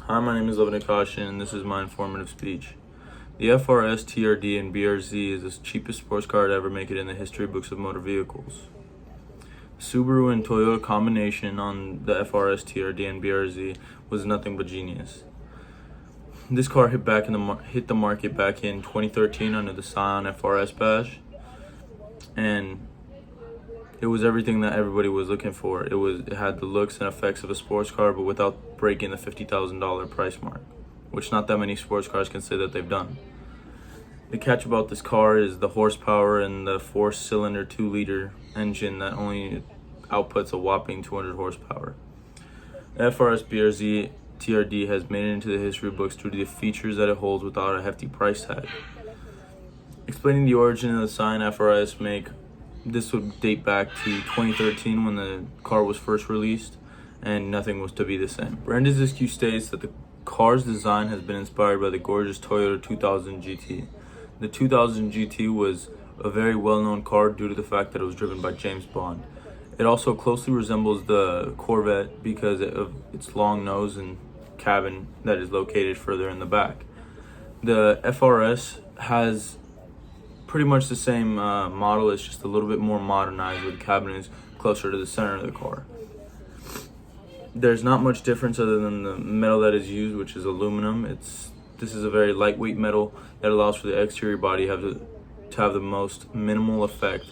Hi, my name is Levin Akhkashian, and this is my informative speech. The FRS, TRD, and BRZ is the cheapest sports car to ever make it in the history books of motor vehicles. Subaru and Toyota combination on the FRS, TRD, and BRZ was nothing but genius. This car hit the market back in 2013 under the Scion FRS badge, and it was everything that everybody was looking for. It had the looks and effects of a sports car, but without breaking the $50,000 price mark, which not that many sports cars can say that they've done. The catch about this car is the horsepower and the 4-cylinder 2-liter engine that only outputs a whopping 200 horsepower. FRS BRZ TRD has made it into the history books due to the features that it holds without a hefty price tag. Explaining the origin of the Scion FRS make, this would date back to 2013 when the car was first released, and nothing was to be the same. Brandon's SQ states that the car's design has been inspired by the gorgeous Toyota 2000 GT. The 2000 GT was a very well-known car due to the fact that it was driven by James Bond. It also closely resembles the Corvette because of its long nose and cabin that is located further in the back. The FRS has pretty much the same model. It's just a little bit more modernized, with the cabin is closer to the center of the car. There's not much difference other than the metal that is used, which is aluminum. This is a very lightweight metal that allows for the exterior body to have the most minimal effect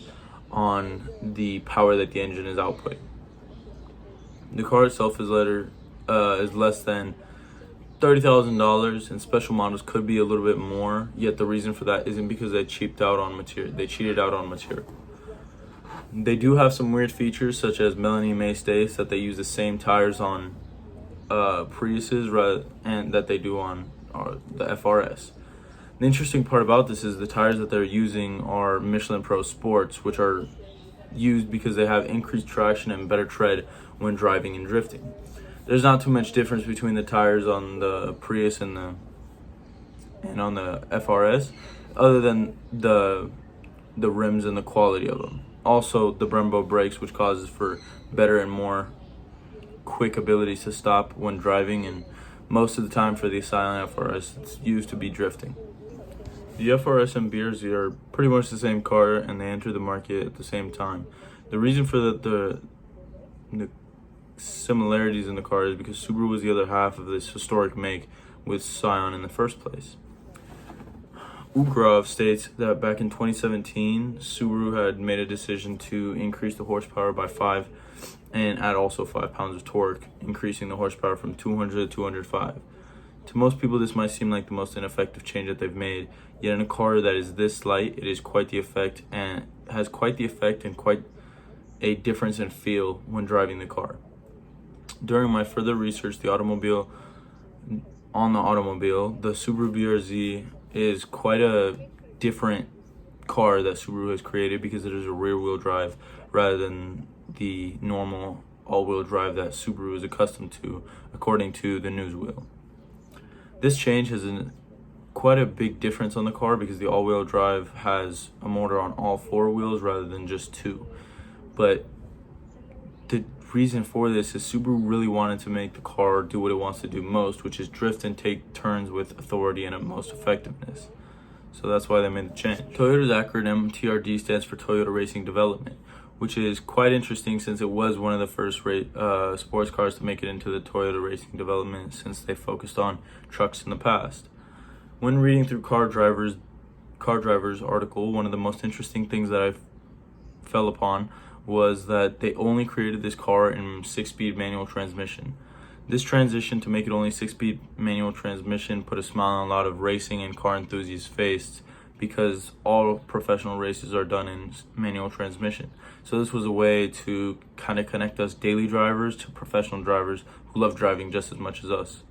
on the power that the engine is outputting. The car itself is less than $30,000, and special models could be a little bit more, yet the reason for that isn't because they cheated out on material. They do have some weird features, such as Melanie May states that they use the same tires on Priuses and that they do on the FRS. The interesting part about this is the tires that they're using are Michelin Pro Sports, which are used because they have increased traction and better tread when driving and drifting. There's not too much difference between the tires on the Prius and on the FRS, other than the rims and the quality of them. Also, the Brembo brakes, which causes for better and more quick abilities to stop when driving, and most of the time for the Scion FRS, it's used to be drifting. The FRS and BRZ are pretty much the same car, and they entered the market at the same time. The reason for the similarities in the car is because Subaru was the other half of this historic make with Scion in the first place. Ugrov states that back in 2017, Subaru had made a decision to increase the horsepower by 5 and add also 5 pounds of torque, increasing the horsepower from 200 to 205. To most people, this might seem like the most ineffective change that they've made, yet in a car that is this light, it is quite the effect and has quite the effect and quite a difference in feel when driving the car. During my further research, the Subaru BRZ is quite a different car that Subaru has created because it is a rear-wheel drive rather than the normal all-wheel drive that Subaru is accustomed to, according to the newswheel. This change has quite a big difference on the car because the all-wheel drive has a motor on all 4 wheels rather than just 2. But the reason for this is Subaru really wanted to make the car do what it wants to do most, which is drift and take turns with authority and utmost effectiveness. So that's why they made the change. Toyota's acronym TRD stands for Toyota Racing Development, which is quite interesting since it was one of the first sports cars to make it into the Toyota Racing Development, since they focused on trucks in the past. When reading through Car Driver's article, one of the most interesting things that I fell upon was that they only created this car in 6-speed manual transmission. This transition to make it only 6-speed manual transmission put a smile on a lot of racing and car enthusiasts' faces, because all professional races are done in manual transmission. So this was a way to kind of connect us daily drivers to professional drivers who love driving just as much as us.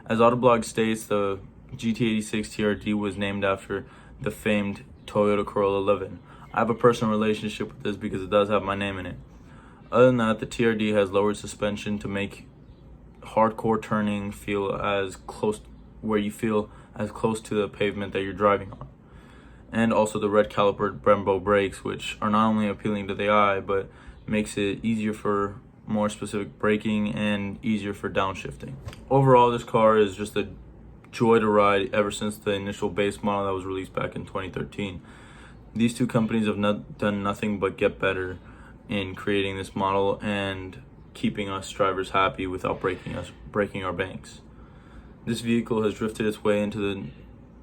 As Autoblog states, the GT86 TRD was named after the famed Toyota Corolla Levin. I have a personal relationship with this because it does have my name in it. Other than that, the TRD has lowered suspension to make hardcore turning feel as close to the pavement that you're driving on. And also the red caliper Brembo brakes, which are not only appealing to the eye, but makes it easier for more specific braking, and easier for downshifting. Overall, this car is just a joy to ride ever since the initial base model that was released back in 2013. These two companies have done nothing but get better in creating this model and keeping us drivers happy without breaking our banks. This vehicle has drifted its way into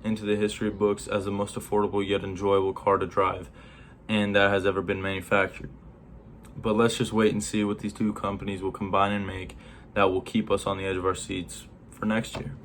the history books as the most affordable yet enjoyable car to drive, and that has ever been manufactured. But let's just wait and see what these two companies will combine and make that will keep us on the edge of our seats for next year.